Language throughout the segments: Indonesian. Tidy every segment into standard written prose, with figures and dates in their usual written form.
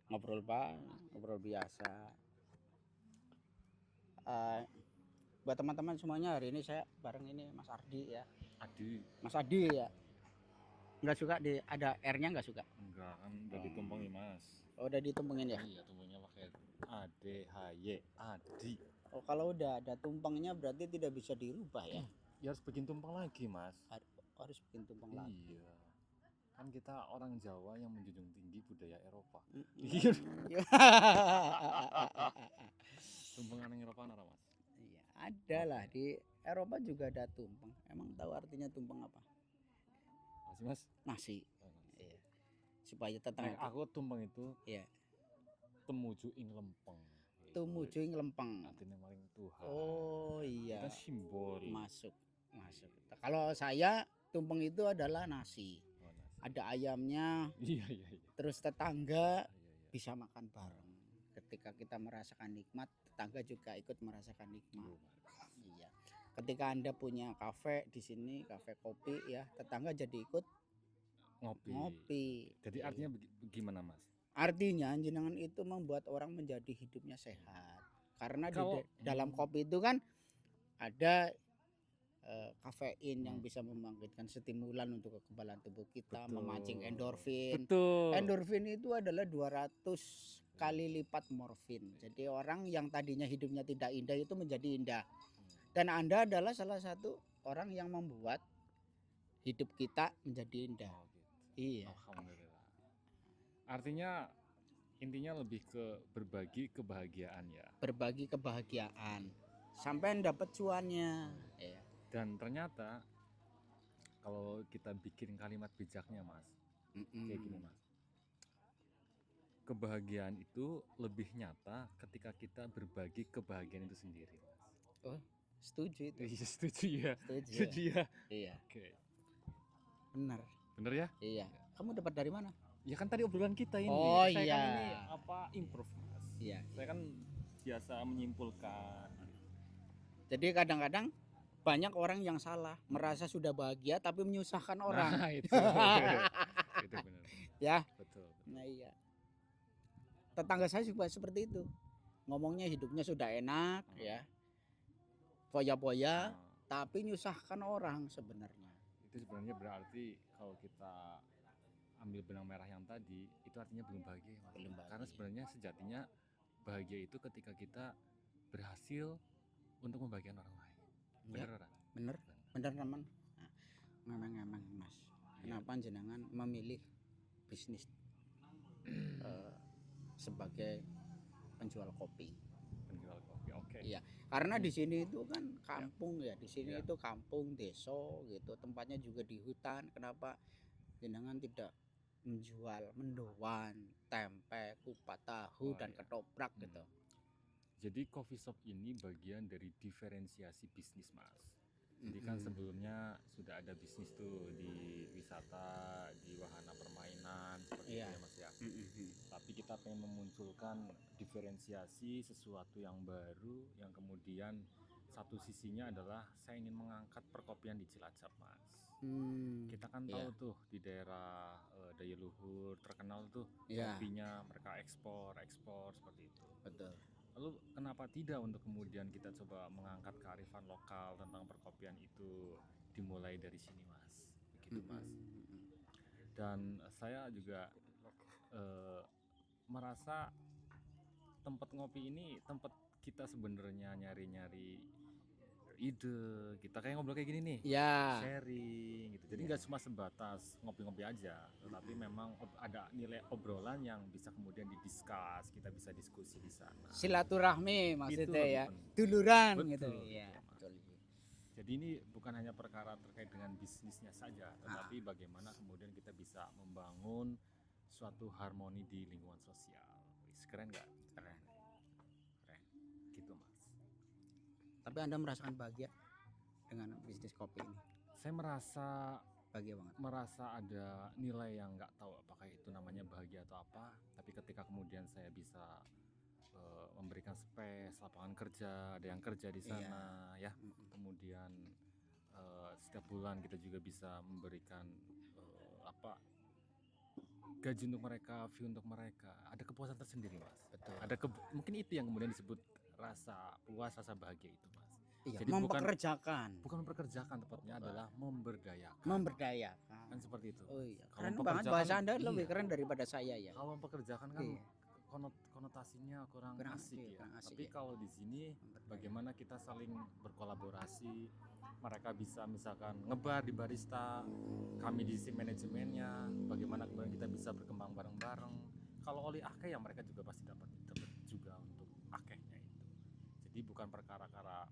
Ngobrol Pak, ngobrol biasa. Eh, Buat teman-teman semuanya hari ini saya bareng ini Mas Ardi ya. Adi. Mas Adi ya. Nggak suka di ada R-nya nggak suka. Enggak, kan udah Oh, ditumpangin mas. oh, udah ditumpengin ya. Iya, tumpangnya pakai ADHY Adi. Oh, kalau udah ada tumpengnya berarti tidak bisa dirubah ya. Ya harus bikin tumpang lagi mas. Harus bikin tumpeng lagi. Iya, kan kita orang Jawa yang menjunjung tinggi budaya Eropa. Iya. Tumpang aneh Eropa apa mas? Iya, ada lah di Eropa juga ada tumpeng. Emang tahu artinya tumpeng apa? Masih mas? Nasi. Oh, mas. Iya. Supaya tetangga. Aku tumpang itu Iya. temuju ing lempeng. Tumuju ing lempeng. Artinya maring Tuhan. Oh iya. Itu simbol. Masuk. Kalau saya tumpeng itu adalah nasi. Oh, nasi. Ada ayamnya. Iya. Terus tetangga Iya. bisa makan bareng. Ketika kita merasakan nikmat, tetangga juga ikut merasakan nikmat. Iya. Ketika Anda punya kafe di sini, kafe kopi ya, tetangga jadi ikut ngopi. Jadi Iya. artinya gimana mas? Artinya jenengan itu membuat orang menjadi hidupnya sehat. Karena Kalau dalam kopi itu kan ada kafein yang bisa membangkitkan stimulan untuk kekebalan tubuh kita, Betul. memancing endorfin. Betul. Endorfin itu adalah 200 kali lipat morfin. Jadi orang yang tadinya hidupnya tidak indah itu menjadi indah. Dan Anda adalah salah satu orang yang membuat hidup kita menjadi indah. Oh, gitu. Iya. Alhamdulillah. Artinya intinya lebih ke berbagi kebahagiaan ya. Berbagi kebahagiaan sampai dapat cuannya. Iya. Dan ternyata kalau kita bikin kalimat bijaknya mas, kayak gini mas. Kebahagiaan itu lebih nyata ketika kita berbagi kebahagiaan itu sendiri mas. Oh, setuju itu. Iya setuju ya. Setuju ya. Iya. Oke. Bener ya? Iya. Kamu dapat dari mana? Ya kan tadi obrolan kita ini. Oh Saya iya. kan ini improve mas. Iya. Saya kan biasa menyimpulkan. Jadi kadang-kadang banyak orang yang salah, merasa sudah bahagia tapi menyusahkan orang. Nah, itu benar. Ya. Betul. Nah iya. Tetangga saya juga seperti itu. Ngomongnya hidupnya sudah enak ya. Foya-foya tapi nyusahkan orang sebenarnya. Itu sebenarnya berarti kalau kita ambil benang merah yang tadi itu artinya belum bahagia. Karena sebenarnya sejatinya bahagia itu ketika kita berhasil untuk membahagiakan orang lain. Bener teman. Memang mas. Kenapa jenengan memilih bisnis sebagai penjual kopi? Oke. Iya, karena di sini itu kan kampung ya. Di sini itu kampung, desa gitu. Tempatnya juga di hutan. Kenapa jenengan tidak menjual mendoan, tempe, kupat tahu dan ketoprak gitu? Jadi coffee shop ini bagian dari diferensiasi bisnis mas. Jadi kan sebelumnya sudah ada bisnis tuh di wisata, di wahana permainan seperti itu ya mas ya. Tapi kita pengen memunculkan diferensiasi sesuatu yang baru, yang kemudian satu sisinya adalah saya ingin mengangkat perkopian di Cilacap mas. Kita kan tahu tuh di daerah Daya Luhur terkenal tuh kopinya, mereka ekspor seperti itu. Betul. Lalu kenapa tidak untuk kemudian kita coba mengangkat kearifan lokal tentang perkopian itu dimulai dari sini mas, begitu mas. Dan saya juga merasa tempat ngopi ini tempat kita sebenarnya nyari-nyari ide, kita kayak ngobrol kayak gini nih, sharing gitu. Jadi nggak cuma sebatas ngopi-ngopi aja, tetapi memang ada nilai obrolan yang bisa kemudian didiskus, kita bisa diskusi di sana. Silaturahmi maksudnya ya, duluran gitu. Iya. Jadi ini bukan hanya perkara terkait dengan bisnisnya saja, tetapi bagaimana kemudian kita bisa membangun suatu harmoni di lingkungan sosial. Keren nggak? Keren. Gitu mas. Tapi Anda merasakan bahagia dengan bisnis kopi ini? Saya merasa bahagia banget. Merasa ada nilai yang nggak tahu apakah itu namanya bahagia atau apa. Tapi ketika kemudian saya bisa memberikan space, lapangan kerja, ada yang kerja di sana, ya. Kemudian setiap bulan kita juga bisa memberikan gaji untuk mereka, view untuk mereka, ada kepuasan tersendiri mas. Betul. Ada mungkin itu yang kemudian disebut rasa puas, rasa bahagia itu mas. Iya, Jadi mempekerjakan. bukan mempekerjakan, tepatnya adalah memberdayakan. Memberdayakan. Kan seperti itu. Oh iya, Kalau keren banget mempekerjakan, bahasa Anda lebih iya. keren daripada saya ya. Kalau mempekerjakan kan Iya. konotasinya kurang Kurang asik asik, ya. kurang asik Tapi ya. kalau di sini bagaimana kita saling berkolaborasi, mereka bisa misalkan ngebar di barista, kami di sisi manajemennya, bagaimana kemudian kita bisa berkembang bareng-bareng. Kalau oli akeh ya mereka juga pasti dapat juga untuk akehnya itu. Jadi bukan perkara-kara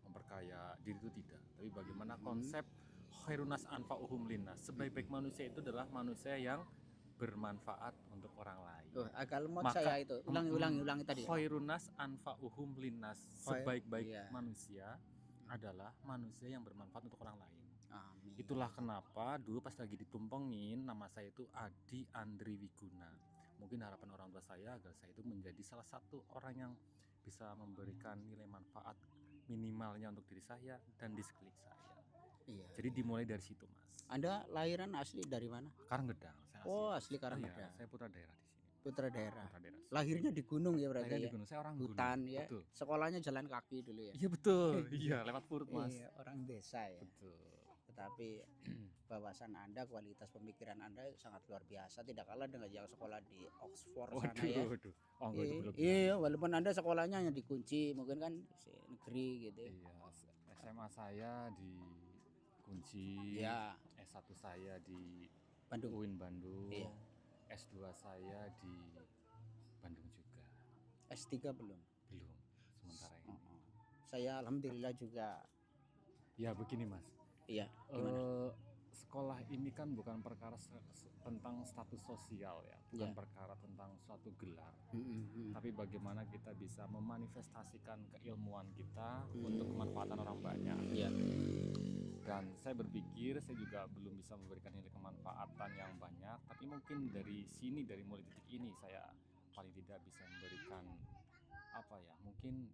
memperkaya diri itu tidak, tapi bagaimana konsep khairunas anfa'uhum linnas, sebaik-baik manusia itu adalah manusia yang bermanfaat untuk orang lain. Agak lemot Maka- saya itu. Ulangi tadi. Khairunas anfa'uhum linnas, sebaik-baik iya. manusia adalah manusia yang bermanfaat untuk orang lain. Amin. Itulah kenapa dulu pas lagi ditumpengin nama saya itu Adi Andri Wiguna. Mungkin harapan orang tua saya agar saya itu menjadi salah satu orang yang bisa memberikan nilai manfaat minimalnya untuk diri saya dan di sekeliling saya. Iya. Jadi dimulai dari situ mas. Anda lahiran asli dari mana? Karangedang. Oh, asli Iya, Karangedang. saya putra daerah di sini. Putra daerah. Putra daerah. Lahirnya di gunung ya berarti Lahirnya ya. di gunung. Saya orang Hutan gunung. ya. Betul. Sekolahnya jalan kaki dulu ya. Iya betul. Iya, lewat Purut mas. Iya, orang desa ya. Betul. Tetapi wawasan Anda, kualitas pemikiran Anda sangat luar biasa, tidak kalah dengan yang sekolah di Oxford sana ya. Waduh. Oh, enggak itu belum. Iya, walaupun Anda sekolahnya hanya dikunci, mungkin kan negeri gitu. Iya, SMA saya di Kunci. Ya, S1 saya di Bandung. UIN Bandung. Iya. S2 saya di Bandung juga. S3 belum. Belum sementara ini. Saya alhamdulillah juga. Ya begini mas. Iya, gimana? Sekolah ini kan bukan perkara tentang status sosial ya, bukan Ya. perkara tentang suatu gelar, tapi bagaimana kita bisa memanifestasikan keilmuan kita untuk kemanfaatan orang banyak. Iya. Dan saya berpikir saya juga belum bisa memberikan nilai kemanfaatan yang banyak, tapi mungkin dari sini, dari mulai titik ini saya paling tidak bisa memberikan apa ya, mungkin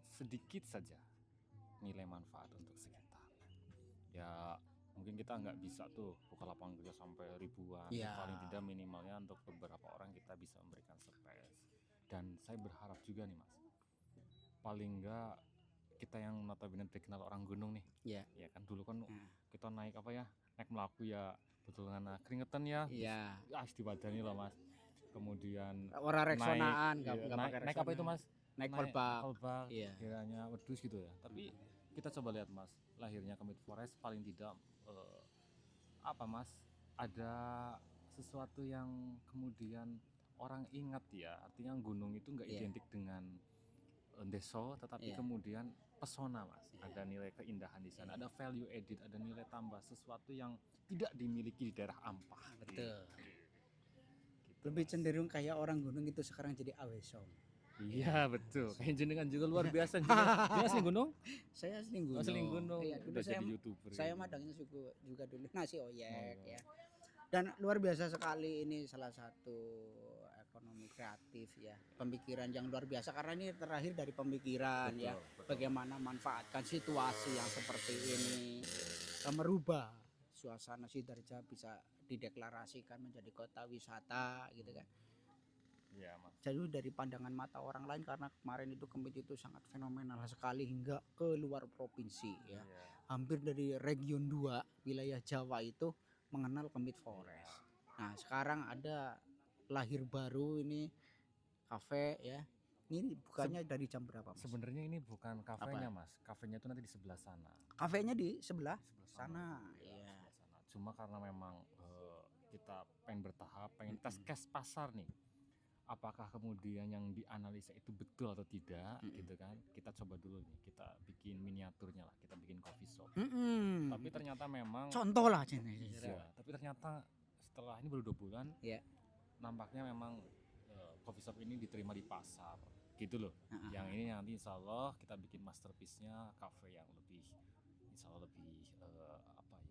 sedikit saja nilai manfaat untuk sekitar. Ya mungkin kita nggak bisa tuh buka lapangan kerja sampai ribuan, Ya. paling tidak minimalnya untuk beberapa orang kita bisa memberikan space. Dan saya berharap juga nih mas, paling nggak kita yang notabene dikenal orang gunung nih, Iya. ya kan dulu kan kita naik apa ya, naik melaku ya, betul ngana keringetan ya, Iya. diwadani loh mas. Kemudian Orang reksonaan, naik, iya, naik apa itu mas? Naik kolbak. Iya. Kiranya wedus gitu ya. Tapi kita coba lihat mas, lahirnya Kemit Forest paling tidak apa mas, ada sesuatu yang kemudian orang ingat ya. Artinya gunung itu nggak Iya. identik dengan deso, tetapi Iya. kemudian pesona mas. Iya. Ada nilai keindahan di sana, Iya. ada value added, ada nilai tambah, sesuatu yang tidak dimiliki di daerah Ampah. Betul. Gitu, Lebih Mas. cenderung kayak orang gunung itu sekarang jadi awesom. Iya betul. Kayak jenengan juga luar biasa. Dia asli gunung? Saya asli gunung. Asli gunung. Iya, dulu Udah saya jadi YouTuber. saya gitu. madangnya juga dulu nasi oyek Oh. ya. Dan luar biasa sekali, ini salah satu ekonomi kreatif ya, pemikiran yang luar biasa karena ini terakhir dari pemikiran ya, Betul. bagaimana manfaatkan situasi yang seperti ini, merubah suasana Sidarja bisa dideklarasikan menjadi kota wisata gitu kan. Iya mas. Jauh dari pandangan mata orang lain, karena kemarin itu Kemit itu sangat fenomenal sekali hingga ke luar provinsi ya. Iya. Hampir dari region 2 wilayah Jawa itu mengenal Kemit Forest. Nah, sekarang ada lahir baru ini kafe ya. Ini bukannya dari jam berapa, Mas? Sebenarnya ini bukan kafenya mas. Kafenya itu nanti di sebelah sana. Kafenya di sebelah Di sana. Iya, Iya. sebelah sana. Cuma karena memang kita pengen bertahap, pengen tes case pasar nih. Apakah kemudian yang dianalisa itu betul atau tidak, gitu kan? Kita coba dulu nih, kita bikin miniaturnya lah, kita bikin coffee shop. Tapi ternyata memang contoh lah jenis. iya, tapi ternyata setelah ini baru 2 bulan, Iya. nampaknya memang coffee shop ini diterima di pasar, gitu loh. Yang ini nanti insya Allah kita bikin masterpiece-nya, cafe yang lebih, insya Allah lebih apa ya,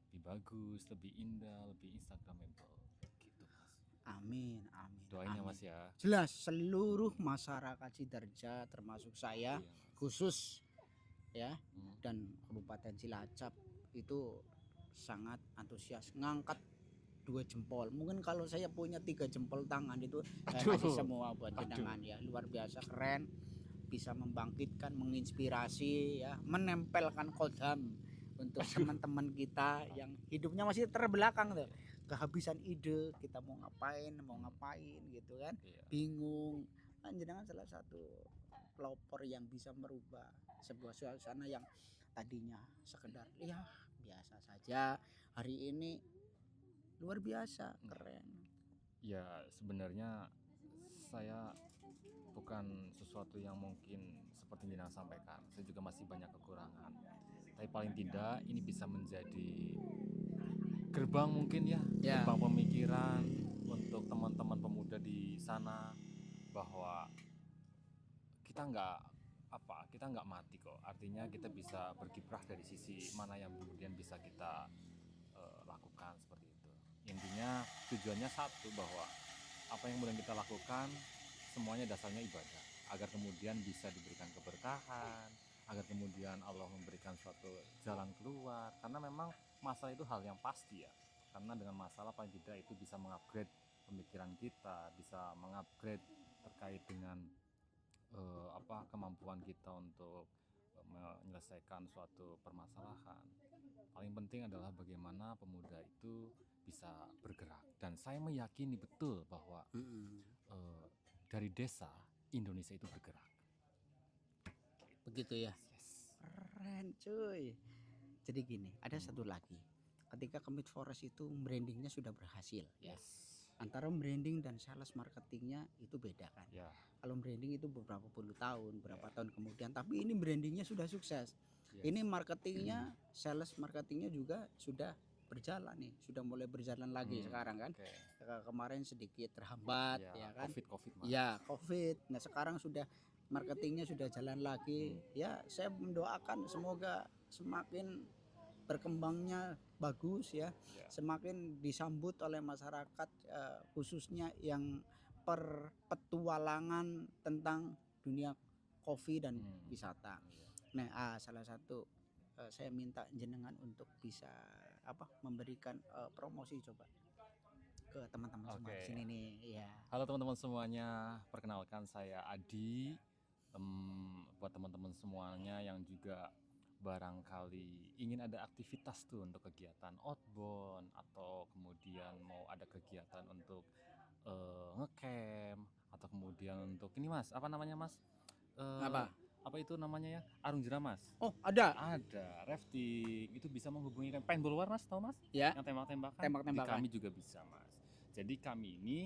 lebih bagus, lebih indah, lebih instagramable, gitu mas. Amin. Doain ya Amin. mas ya. Jelas seluruh masyarakat Sidarja termasuk saya Iya, Mas. khusus ya, Hmm. dan Kabupaten Cilacap itu sangat antusias ngangkat 2 jempol. Mungkin kalau saya punya 3 jempol tangan itu saya Aduh. kasih semua buat Aduh. jenengan ya. Luar biasa keren. Bisa membangkitkan, menginspirasi ya, menempelkan kodam untuk teman-teman kita yang hidupnya masih terbelakang tuh. Kehabisan ide, kita mau ngapain gitu kan. Iya. Bingung. Kan jenengan salah satu pelopor yang bisa merubah sebuah suasana yang tadinya sekedar ya biasa saja, hari ini luar biasa keren. Ya sebenarnya saya bukan sesuatu yang mungkin seperti yang Dinang sampaikan. Saya juga masih banyak kekurangan. Tapi paling tidak ini bisa menjadi gerbang mungkin ya, Ya. gerbang pemikiran untuk teman-teman pemuda di sana bahwa kita nggak mati kok. Artinya kita bisa berkiprah dari sisi mana yang kemudian bisa kita lakukan seperti itu. Intinya tujuannya satu, bahwa apa yang kemudian kita lakukan semuanya dasarnya ibadah, agar kemudian bisa diberikan keberkahan, agar kemudian Allah memberikan suatu jalan keluar. Karena memang masalah itu hal yang pasti ya, karena dengan masalah paling tidak itu bisa mengupgrade pemikiran kita, bisa mengupgrade terkait dengan kemampuan kita untuk menyelesaikan suatu permasalahan. Paling penting adalah bagaimana pemuda itu bisa bergerak, dan saya meyakini betul bahwa dari desa Indonesia itu bergerak. Begitu ya. Yes. Keren cuy. Jadi gini, ada satu lagi. Ketika Commit Forest itu brandingnya sudah berhasil ya. Yes. Antara branding dan sales marketingnya itu beda kan. Ya. Kalau branding itu beberapa puluh tahun, berapa tahun kemudian, tapi ini brandingnya sudah sukses. Yes. Ini marketingnya, sales marketingnya juga sudah berjalan nih, sudah mulai berjalan lagi sekarang kan. Okay. Kemarin sedikit terhambat ya kan. COVID Mas. Ya, COVID. Nah, sekarang sudah marketingnya sudah jalan lagi. Ya, saya mendoakan semoga semakin berkembangnya bagus ya. Semakin disambut oleh masyarakat khususnya yang petualangan tentang dunia kopi dan wisata. Nah, salah satu saya minta jenengan untuk bisa memberikan promosi coba ke teman-teman semua di sini nih ya. Halo teman-teman semuanya, perkenalkan saya Adi. Buat teman-teman semuanya yang juga barangkali ingin ada aktivitas tuh untuk kegiatan outbound, atau kemudian mau ada kegiatan untuk ngecamp, atau kemudian untuk ini Mas, apa namanya Mas? Apa itu namanya ya? Arung jeram Mas. Oh, ada rafting, itu bisa menghubungi paintball war Mas, tahu Mas? Ya. Yang tembak-tembakan. Di kami juga bisa Mas. Jadi kami ini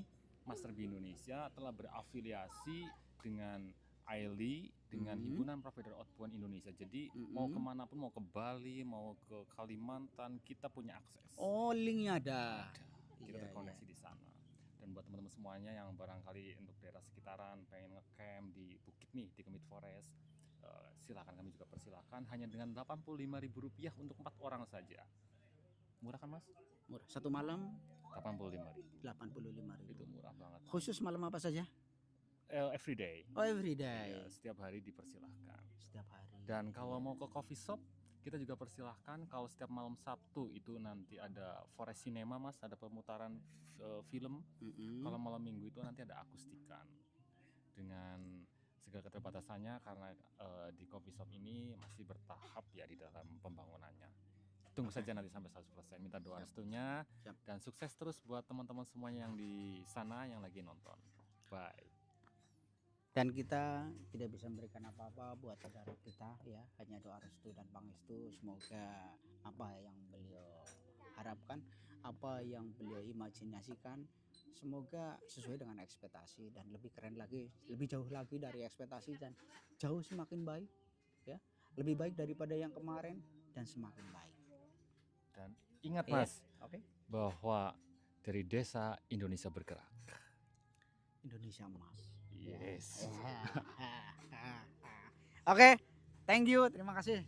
Master B Indonesia telah berafiliasi dengan AILI, dengan Himpunan Provider Outbound Indonesia. Jadi mau kemanapun, mau ke Bali, mau ke Kalimantan, kita punya akses. Oh, linknya ada. Kita terkoneksi di sana. Dan buat teman-teman semuanya yang barangkali untuk daerah sekitaran pengen ngecamp di Bukit nih, di Commit Forest, silakan, kami juga persilakan, hanya dengan Rp85.000 untuk 4 orang saja. Murah kan Mas? Murah. Satu malam Rp85.000. Itu murah banget. Khusus malam apa saja? Every day. Oh, every day. Ya, setiap hari dipersilahkan. Setiap hari. Dan kalau mau ke coffee shop, kita juga persilahkan. Kalau setiap malam Sabtu itu nanti ada Forest Cinema Mas, ada pemutaran film. Kalau malam Minggu itu nanti ada akustikan. Dengan segala keterbatasannya, karena di coffee shop ini masih bertahap ya di dalam pembangunannya. Tunggu saja nanti sampai 100%. Minta doa restunya. Dan sukses terus buat teman-teman semuanya yang di sana yang lagi nonton. Bye. Dan kita tidak bisa memberikan apa-apa buat saudara kita ya, hanya doa restu dan pangestu. Semoga apa yang beliau harapkan, apa yang beliau imajinasikan, semoga sesuai dengan ekspektasi dan lebih keren lagi, lebih jauh lagi dari ekspektasi, dan jauh semakin baik ya, lebih baik daripada yang kemarin dan semakin baik. Dan ingat Mas, bahwa dari desa Indonesia bergerak. Indonesia emas. Yes. Oke, thank you, terima kasih.